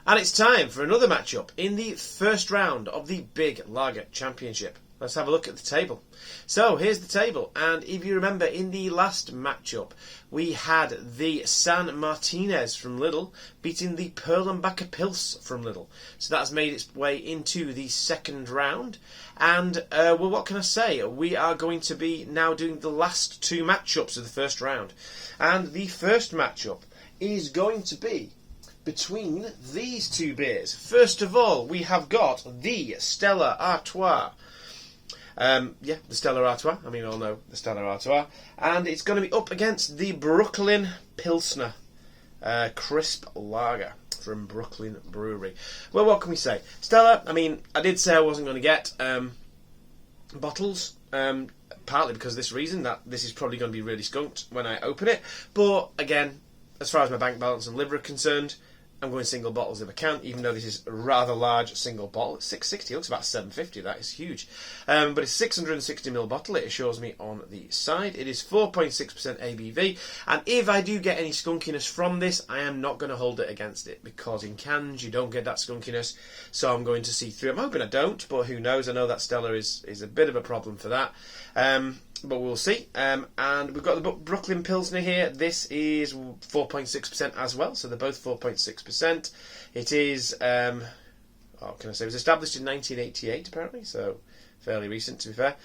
And it's time for another matchup in the first round of the Big Lager Championship. Let's have a look at the table. So here's the table, and if you remember in the last matchup we had the San Martinez from Lidl beating the Perlenbacher Pils from Lidl. So that's made its way into the second round, and well, what can I say? We are going to be now doing the last two matchups of the first round, and the first matchup is going to be between these two beers. First of all, we have got the Stella Artois. The Stella Artois. I mean, we all know the Stella Artois. And it's going to be up against the Brooklyn Pilsner crisp lager from Brooklyn Brewery. Well, what can we say? Stella, I mean, I did say I wasn't going to get bottles, partly because of this reason, that this is probably going to be really skunked when I open it. But, again, as far as my bank balance and liver are concerned, I'm going single bottles if I can, even though this is a rather large single bottle. It's 660, it looks about 750, that is huge. But it's 660ml bottle, it assures me on the side. It is 4.6% ABV, and if I do get any skunkiness from this, I am not going to hold it against it, because in cans you don't get that skunkiness, so I'm going to see through it. I'm hoping I don't, but who knows. I know that Stella is a bit of a problem for that. But we'll see. And we've got the Brooklyn Pilsner here. This is 4.6% as well, so they're both 4.6%. It is, what can I say? It was established in 1988, apparently, so fairly recent, to be fair.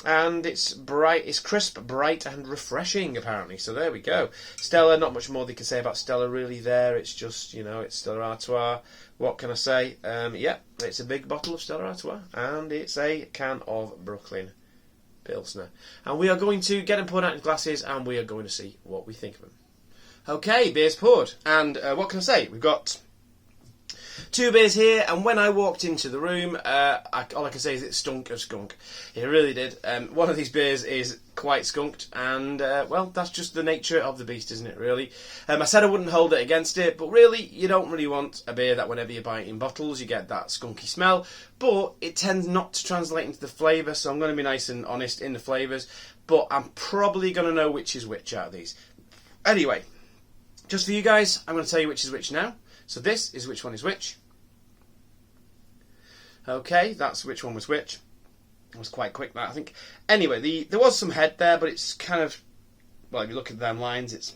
And it's bright, it's crisp, bright, and refreshing, apparently. So there we go. Stella, not much more they can say about Stella really there. It's just, you know, it's Stella Artois. What can I say? Yeah, it's a big bottle of Stella Artois, and it's a can of Brooklyn Pilsner. And we are going to get them poured out in glasses, and we are going to see what we think of them. Okay, beers poured. And what can I say? We've got two beers here, and when I walked into the room, all I can say is it stunk of skunk. It really did. One of these beers is quite skunked, and well, that's just the nature of the beast, isn't it, really? I said I wouldn't hold it against it, but really, you don't really want a beer that whenever you buy it in bottles, you get that skunky smell, but it tends not to translate into the flavour, so I'm going to be nice and honest in the flavours, but I'm probably going to know which is which out of these. Anyway, just for you guys, I'm going to tell you which is which now. So this is which one is which. Okay, that's which one was which. It was quite quick, that, I think. Anyway, there was some head there, but it's kind of, well, if you look at them lines, it's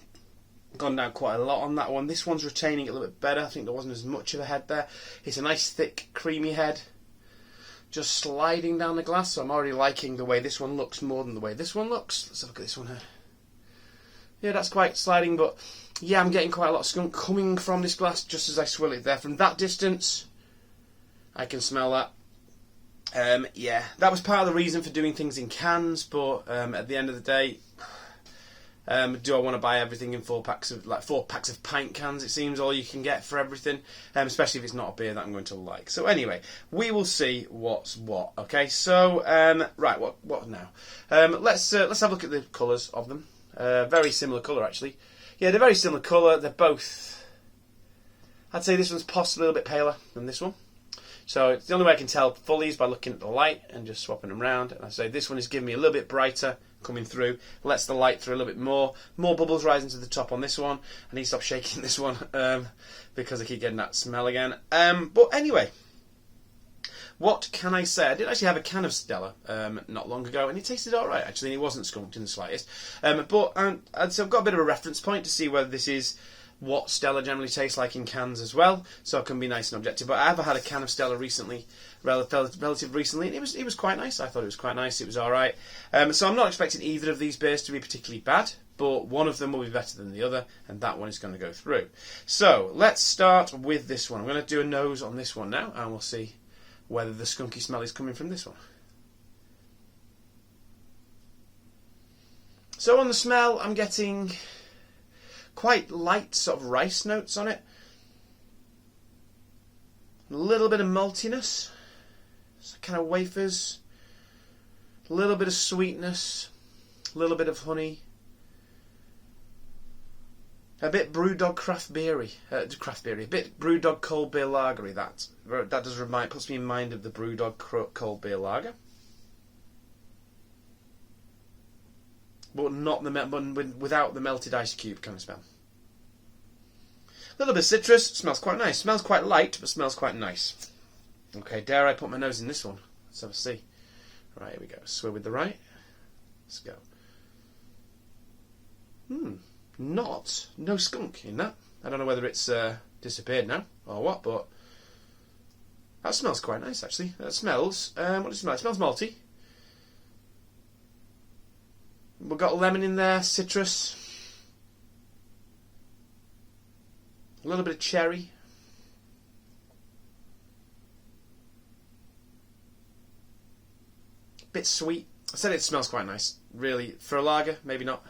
gone down quite a lot on that one. This one's retaining it a little bit better. I think there wasn't as much of a head there. It's a nice, thick, creamy head, just sliding down the glass. So I'm already liking the way this one looks more than the way this one looks. Let's have a look at this one here. Yeah, that's quite sliding, but yeah, I'm getting quite a lot of skunk coming from this glass just as I swill it there. From that distance, I can smell that. Yeah, that was part of the reason for doing things in cans, but at the end of the day, do I want to buy everything in 4 packs of pint cans? It seems all you can get for everything, especially if it's not a beer that I'm going to like. So anyway, we will see what's what. Okay, so right, what now? Let's have a look at the colours of them. Very similar colour, actually. Yeah, they're very similar colour. They're both, I'd say this one's possibly a little bit paler than this one. So it's the only way I can tell fully is by looking at the light and just swapping them around. And I say this one is giving me a little bit brighter coming through. Lets the light through a little bit more. More bubbles rising to the top on this one. I need to stop shaking this one because I keep getting that smell again. But anyway, what can I say? I did actually have a can of Stella not long ago, and it tasted alright actually, and it wasn't skunked in the slightest. So I've got a bit of a reference point to see whether this is what Stella generally tastes like in cans as well, so I can be nice and objective. But I have had a can of Stella recently, relatively recently, and it was quite nice. I thought it was quite nice. It was alright. So I'm not expecting either of these beers to be particularly bad, but one of them will be better than the other, and that one is going to go through. So let's start with this one. I'm going to do a nose on this one now, and we'll see whether the skunky smell is coming from this one. So on the smell, I'm getting quite light sort of rice notes on it. A little bit of maltiness, so kind of wafers, a little bit of sweetness, a little bit of honey, a bit Brewdog craft beery, a bit Brewdog cold beer lagery. That does puts me in mind of the Brewdog cold beer lager, but not without the melted ice cube kind of smell. A little bit of citrus. Smells quite nice. Smells quite light, but smells quite nice. Okay, dare I put my nose in this one? Let's have a see. Right, here we go. Swill with the right. Let's go. No skunk in that. I don't know whether it's disappeared now or what, but that smells quite nice actually. That smells, what does it smell? It smells malty. We've got lemon in there, citrus, a little bit of cherry. Bit sweet. I said it smells quite nice. Really, for a lager, maybe not.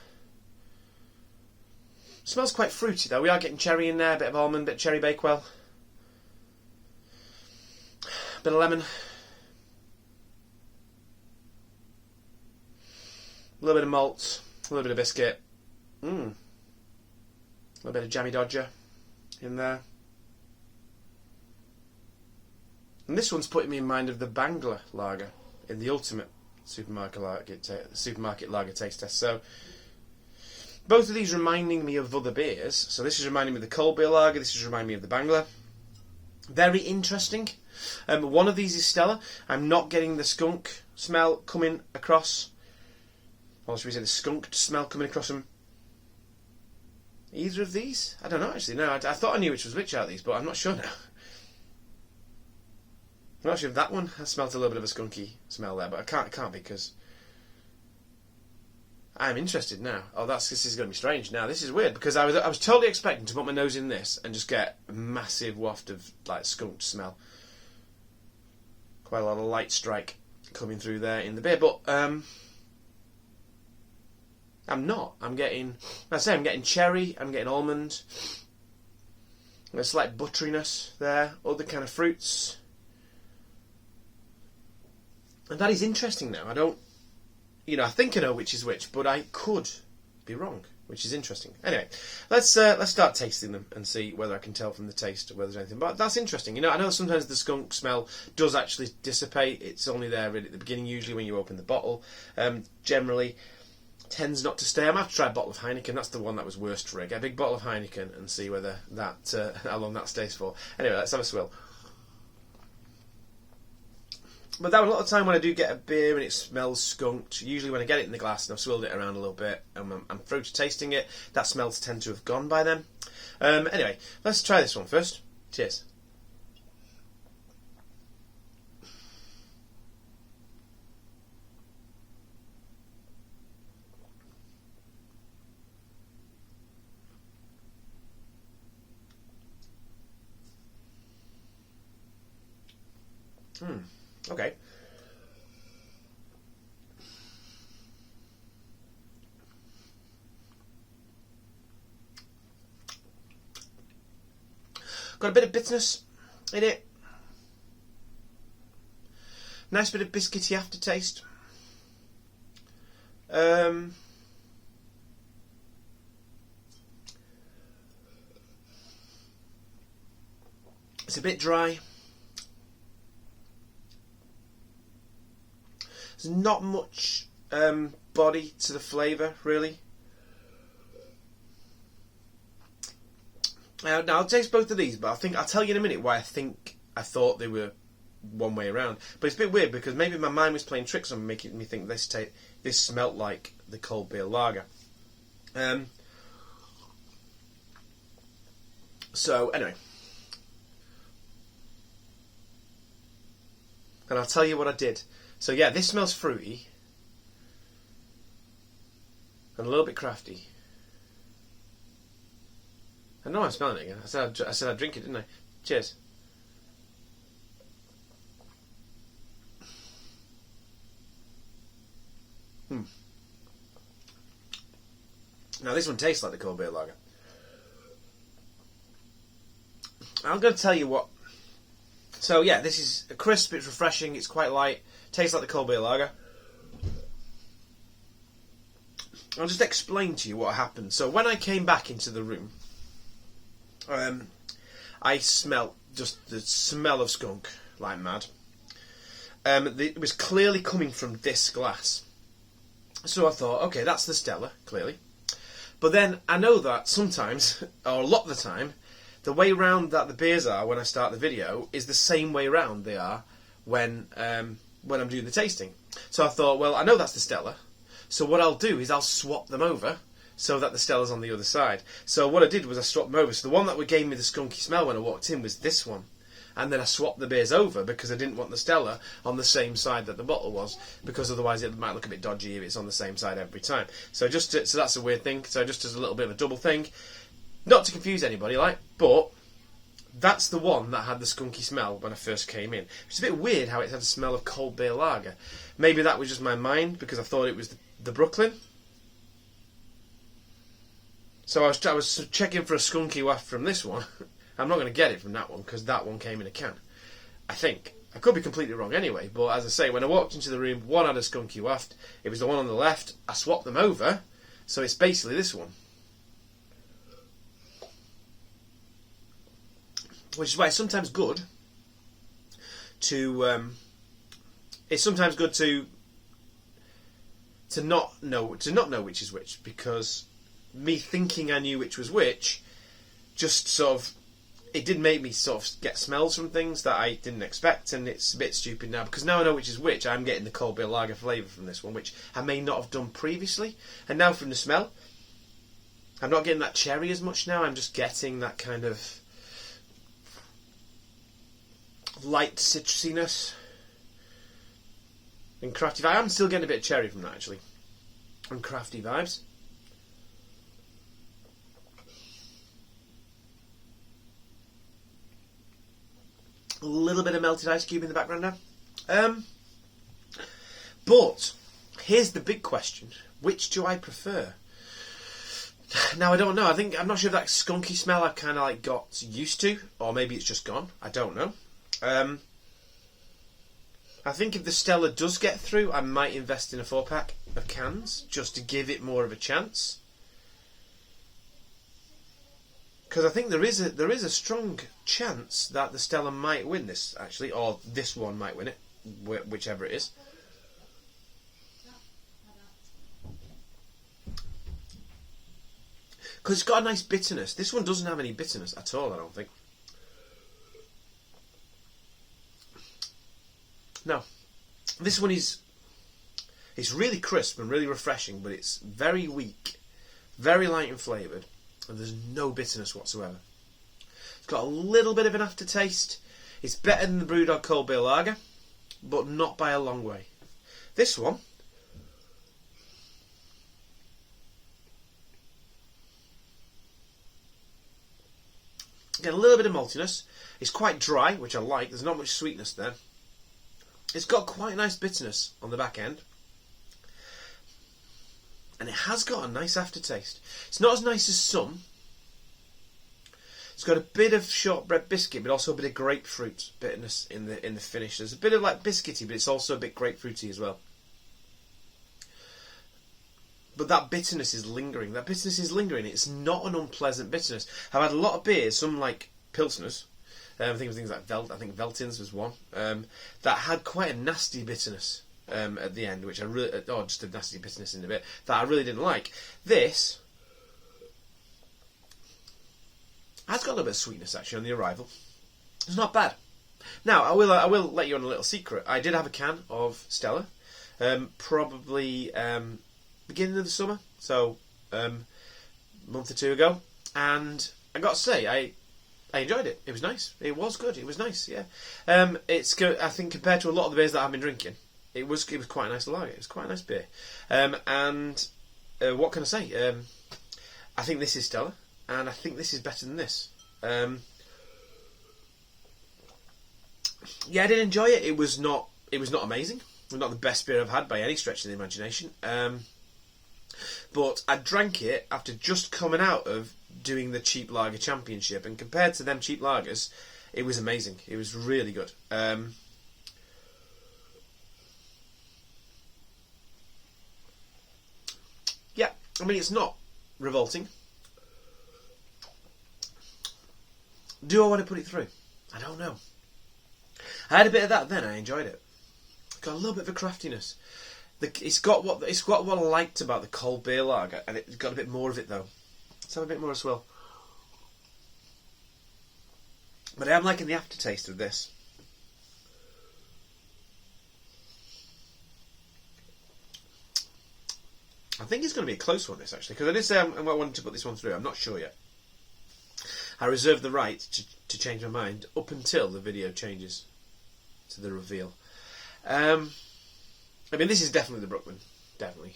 Smells quite fruity though. We are getting cherry in there, a bit of almond, bit of cherry bakewell, bit of lemon, a little bit of malt, a little bit of biscuit, a little bit of jammy dodger in there. And this one's putting me in mind of the Bangla lager in the ultimate supermarket lager taste test. So both of these reminding me of other beers. So this is reminding me of the cold beer lager. This is reminding me of the Bangla. Very interesting. One of these is Stella. I'm not getting the skunk smell coming across. Or should we say the skunked smell coming across them? Either of these? I don't know actually. No, I thought I knew which was which out of these, but I'm not sure now. I'm not sure if that one has smelled a little bit of a skunky smell there, but it can't because I'm interested now. Oh, this is going to be strange now. This is weird because I was totally expecting to put my nose in this and just get a massive waft of like skunked smell. Quite a lot of light strike coming through there in the beer, but I'm not. I'm getting cherry. I'm getting almond. A slight butteriness there. Other kind of fruits. And that is interesting now. I think I know which is which, but I could be wrong, which is interesting. Anyway, let's start tasting them and see whether I can tell from the taste whether there's anything. But that's interesting. I know sometimes the skunk smell does actually dissipate. It's only there really at the beginning, usually when you open the bottle. Generally, tends not to stay. I might have to try a bottle of Heineken. That's the one that was worst for it. Get a big bottle of Heineken and see whether that how long that stays for. Anyway, let's have a swill. But that was a lot of time when I do get a beer and it smells skunked. Usually when I get it in the glass and I've swilled it around a little bit and I'm through to tasting it, that smells tend to have gone by then. Anyway, let's try this one first. Cheers. Okay. Got a bit of bitterness in it. Nice bit of biscuity aftertaste. It's a bit dry. There's not much body to the flavour, really. Now I'll taste both of these, but I'll tell you in a minute why I thought they were one way around. But it's a bit weird because maybe my mind was playing tricks on me, making me think this smelt like the cold beer lager. So anyway, and I'll tell you what I did. So yeah, this smells fruity and a little bit crafty. I know I'm smelling it again. I said I'd drink it, didn't I? Cheers. Now this one tastes like the cold beer lager. I'm going to tell you what. So yeah, this is crisp, it's refreshing, it's quite light. Tastes like the cold beer lager. I'll just explain to you what happened. So when I came back into the room, I smelt just the smell of skunk like mad. It was clearly coming from this glass. So I thought, okay, that's the Stella, clearly. But then I know that sometimes, or a lot of the time, the way round that the beers are when I start the video is the same way round they are when I'm doing the tasting. So I thought, well, I know that's the Stella, so what I'll do is I'll swap them over so that the Stella's on the other side. So what I did was I swapped them over. So the one that gave me the skunky smell when I walked in was this one. And then I swapped the beers over because I didn't want the Stella on the same side that the bottle was, because otherwise it might look a bit dodgy if it's on the same side every time. So so that's a weird thing. So just as a little bit of a double thing, not to confuse anybody, but that's the one that had the skunky smell when I first came in. It's a bit weird how it had a smell of cold beer lager. Maybe that was just my mind because I thought it was the Brooklyn. So I was checking for a skunky waft from this one. I'm not going to get it from that one because that one came in a can. I think. I could be completely wrong anyway, but as I say, when I walked into the room, one had a skunky waft. It was the one on the left. I swapped them over, so it's basically this one. Which is why it's sometimes good to not know which is which, because me thinking I knew which was which just sort of, it did make me sort of get smells from things that I didn't expect, and it's a bit stupid now because now I know which is which. I'm getting the cold beer lager flavour from this one, which I may not have done previously, and now from the smell I'm not getting that cherry as much now. I'm just getting that kind of light citrusiness and crafty vibe. I'm still getting a bit of cherry from that actually, and crafty vibes. A little bit of melted ice cube in the background now. But here's the big question: which do I prefer? Now I don't know. I'm not sure if that skunky smell I've kind of like got used to, or maybe it's just gone. I don't know. I think if the Stella does get through, I might invest in a 4-pack of cans just to give it more of a chance. Because I think there is a strong chance that the Stella might win this, actually, or this one might win it, whichever it is. Because it's got a nice bitterness. This one doesn't have any bitterness at all, I don't think. No. This one it's really crisp and really refreshing, but it's very weak, very light and flavoured. And there's no bitterness whatsoever. It's got a little bit of an aftertaste. It's better than the Brewdog Cold Beer Lager, but not by a long way. This one, get a little bit of maltiness. It's quite dry, which I like. There's not much sweetness there. It's got quite a nice bitterness on the back end. And it has got a nice aftertaste. It's not as nice as some. It's got a bit of shortbread biscuit, but also a bit of grapefruit bitterness in the finish. There's a bit of like biscuity, but it's also a bit grapefruity as well. But that bitterness is lingering. It's not an unpleasant bitterness. I've had a lot of beers, some like Pilsners. I think things like Veltins was one that had quite a nasty bitterness. At the end, which I really, just a nasty bitterness in the bit that I really didn't like. This has got a little bit of sweetness actually on the arrival. It's not bad. Now I will let you on a little secret. I did have a can of Stella, probably beginning of the summer, so a month or two ago, and I got to say I enjoyed it. It was nice. It was good. It was nice. Yeah, it's good. I think compared to a lot of the beers that I've been drinking. It was quite a nice lager. It was quite a nice beer. And what can I say? I think this is Stella, and I think this is better than this. Yeah, I did enjoy it. It was not amazing. It was not the best beer I've had by any stretch of the imagination. But I drank it after just coming out of doing the cheap lager championship, and compared to them cheap lagers, it was amazing. It was really good. Yeah, I mean, it's not revolting. Do I want to put it through? I don't know. I had a bit of that then. I enjoyed it. Got a little bit of a craftiness. It's got what I liked about the cold beer lager, and it's got a bit more of it though. Let's have a bit more as well. But I am liking the aftertaste of this. I think it's going to be a close one, this, actually, because I did say I wanted to put this one through. I'm not sure yet. I reserve the right to change my mind up until the video changes to the reveal. I mean, this is definitely the Brooklyn. Definitely.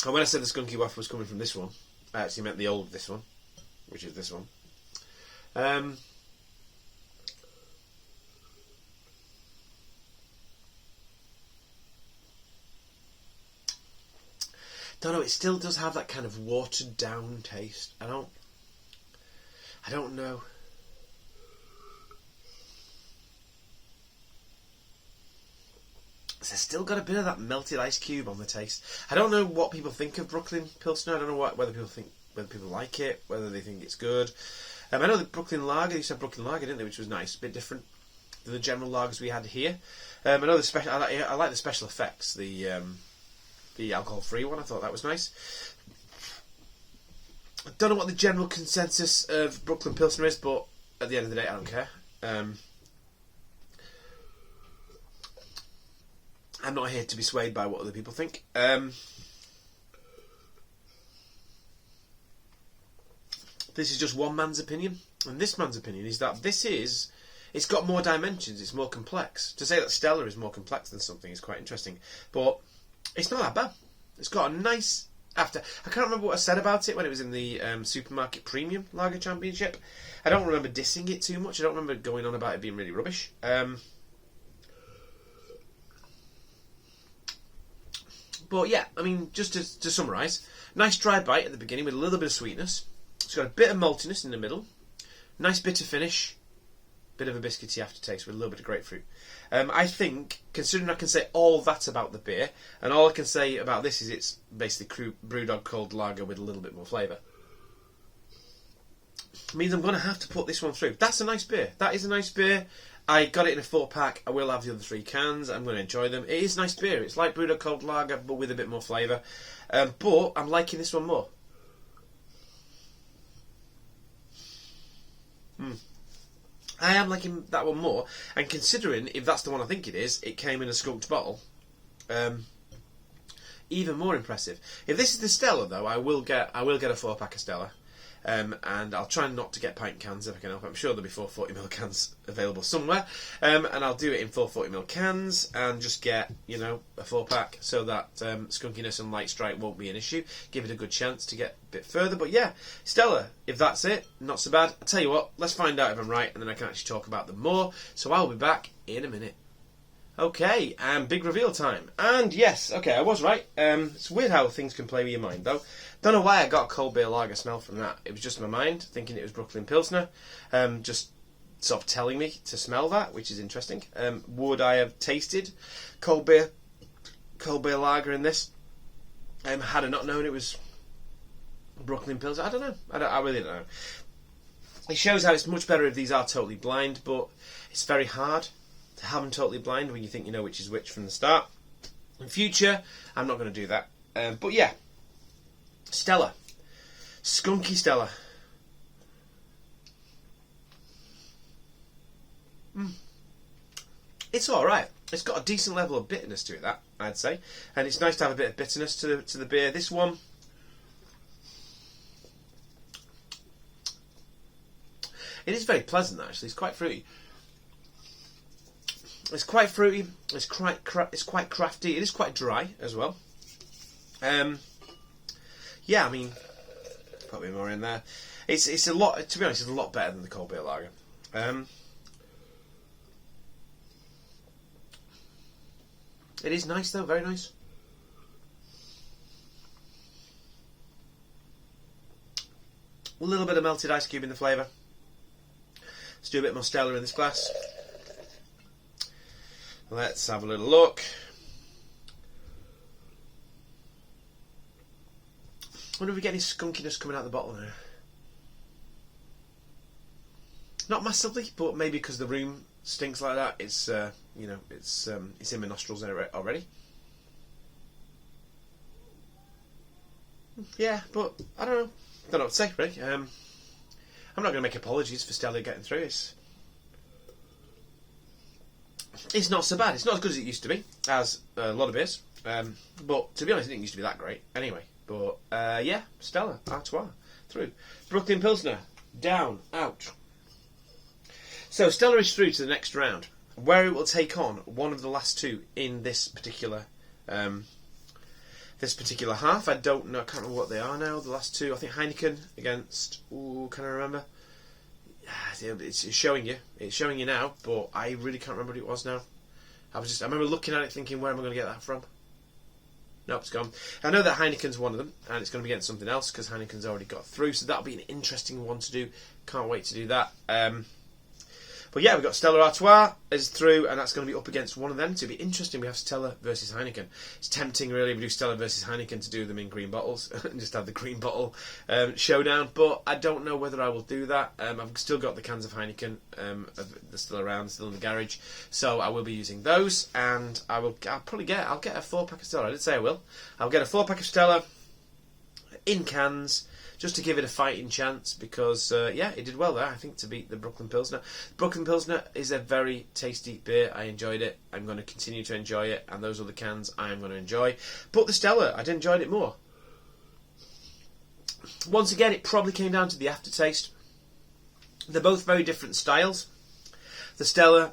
And when I said the Skunky Waffle was coming from this one, I actually meant the old this one, which is this one. Don't know, it still does have that kind of watered down taste. I don't know. It's still got a bit of that melted ice cube on the taste. I don't know what people think of Brooklyn Pilsner. I don't know whether people like it, whether they think it's good. I know the Brooklyn Lager. They used to have Brooklyn Lager, didn't they? Which was nice, a bit different than the general lagers we had here. I know the special. I like the special effects. The alcohol-free one. I thought that was nice. I don't know what the general consensus of Brooklyn Pilsner is, but at the end of the day, I don't care. I'm not here to be swayed by what other people think. This is just one man's opinion, and this man's opinion is that it's got more dimensions, it's more complex. To say that Stella is more complex than something is quite interesting, but it's not that bad. It's got a nice after. I can't remember what I said about it when it was in the Supermarket Premium Lager Championship. I don't remember dissing it too much. I don't remember going on about it being really rubbish. But yeah, I mean, just to summarise, nice dry bite at the beginning with a little bit of sweetness. It's got a bit of maltiness in the middle. Nice bitter finish. Bit of a biscuity aftertaste with a little bit of grapefruit. I think, considering I can say all that about the beer, and all I can say about this is it's basically Brewdog cold lager with a little bit more flavour, means I'm going to have to put this one through. That's a nice beer. That is a nice beer. I got it in a 4-pack. I will have the other 3 cans. I'm going to enjoy them. It is nice beer. It's like Brewdog cold lager, but with a bit more flavour. But I'm liking this one more. I am liking that one more, and considering if that's the one I think it is, it came in a skunked bottle. Even more impressive. If this is the Stella, though, I will get a 4-pack of Stella, and I'll try not to get pint cans if I can help. I'm sure there'll be 440ml cans available somewhere, and I'll do it in 440ml cans and just get a 4-pack so that skunkiness and light strike won't be an issue. Give it a good chance to get a bit further. But yeah, Stella, if that's it, not so bad. I'll tell you what, let's find out if I'm right, and then I can actually talk about them more. So I'll be back in a minute. Okay, big reveal time. And yes, okay, I was right. It's weird how things can play with your mind, though. Don't know why I got a cold beer lager smell from that. It was just my mind, thinking it was Brooklyn Pilsner. Just sort of telling me to smell that, which is interesting. Would I have tasted cold beer lager in this? Had I not known it was Brooklyn Pilsner? I don't know. I really don't know. It shows how it's much better if these are totally blind, but it's very hard to have them totally blind when you think you know which is which from the start. In future, I'm not going to do that. But yeah, Stella. Skunky Stella. It's alright. It's got a decent level of bitterness to it, that, I'd say. And it's nice to have a bit of bitterness to the beer. This one, it is very pleasant, actually. It's quite fruity. It's quite fruity. It's quite crafty. It is quite dry as well. Yeah, I mean, put a bit more in there. It's a lot. To be honest, it's a lot better than the cold beer lager. It is nice though, very nice. A little bit of melted ice cube in the flavour. Let's do a bit more Stella in this glass. Let's have a little look. I wonder if we get any skunkiness coming out the bottle now. Not massively, but maybe because the room stinks like that. It's it's in my nostrils already. Yeah, but I don't know. don't know what to say, really. I'm not going to make apologies for Stella getting through. It's not so bad. It's not as good as it used to be, as a lot of beers. But to be honest, it didn't used to be that great anyway. But yeah, Stella, Artois, through. Brooklyn Pilsner, down, out. So Stella is through to the next round, where it will take on one of the last two in this particular half. I don't know, I can't remember what they are now. The last two, I think Heineken against. Ooh, can I remember? It's showing you. It's showing you now, but I really can't remember what it was now. I remember looking at it thinking, where am I going to get that from? Nope, it's gone. I know that Heineken's one of them, and it's going to be getting something else because Heineken's already got through, so that'll be an interesting one to do. Can't wait to do that. But yeah, we've got Stella Artois is through, and that's going to be up against one of them. To be interesting, we have Stella versus Heineken. It's tempting, really, we do Stella versus Heineken to do them in green bottles and just have the green bottle showdown. But I don't know whether I will do that. I've still got the cans of Heineken. They're still around, still in the garage, so I will be using those. And I'll get a 4-pack of Stella. I did say I will. I'll get a 4-pack of Stella in cans, just to give it a fighting chance, because, yeah, it did well there, I think, to beat the Brooklyn Pilsner. Brooklyn Pilsner is a very tasty beer. I enjoyed it. I'm going to continue to enjoy it, and those other cans I am going to enjoy. But the Stella, I enjoyed it more. Once again, it probably came down to the aftertaste. They're both very different styles. The Stella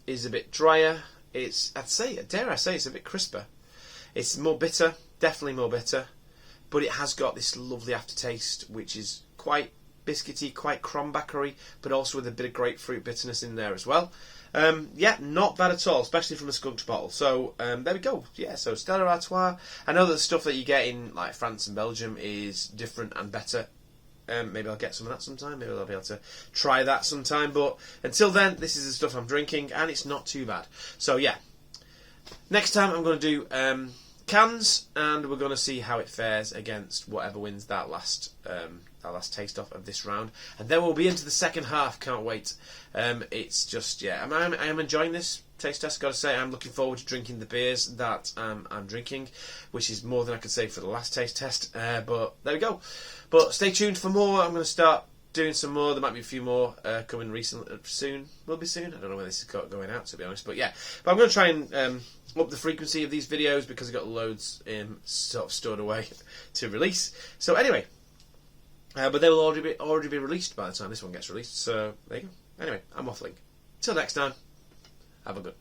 is a bit drier. Dare I say, it's a bit crisper. It's more bitter, definitely more bitter. But it has got this lovely aftertaste, which is quite biscuity, quite crombachery, but also with a bit of grapefruit bitterness in there as well. Yeah, not bad at all, especially from a skunked bottle. So there we go. Yeah, so Stella Artois. I know that the stuff that you get in like France and Belgium is different and better. Maybe I'll get some of that sometime. Maybe I'll be able to try that sometime. But until then, this is the stuff I'm drinking, and it's not too bad. So yeah, next time I'm going to do cans, and we're going to see how it fares against whatever wins that last taste off of this round, and then we'll be into the second half. Can't wait. It's just, yeah, I am enjoying this taste test. Got to say, I'm looking forward to drinking the beers that I'm drinking, which is more than I could say for the last taste test. But there we go. But stay tuned for more. I'm going to start doing some more. There might be a few more coming soon. Will be soon. I don't know when this is going out, to be honest. But yeah, but I'm going to try and up the frequency of these videos because I've got loads sort of stored away to release. So anyway, but they will already be released by the time this one gets released. So there you go. Anyway, I'm waffling. Till next time, have a good.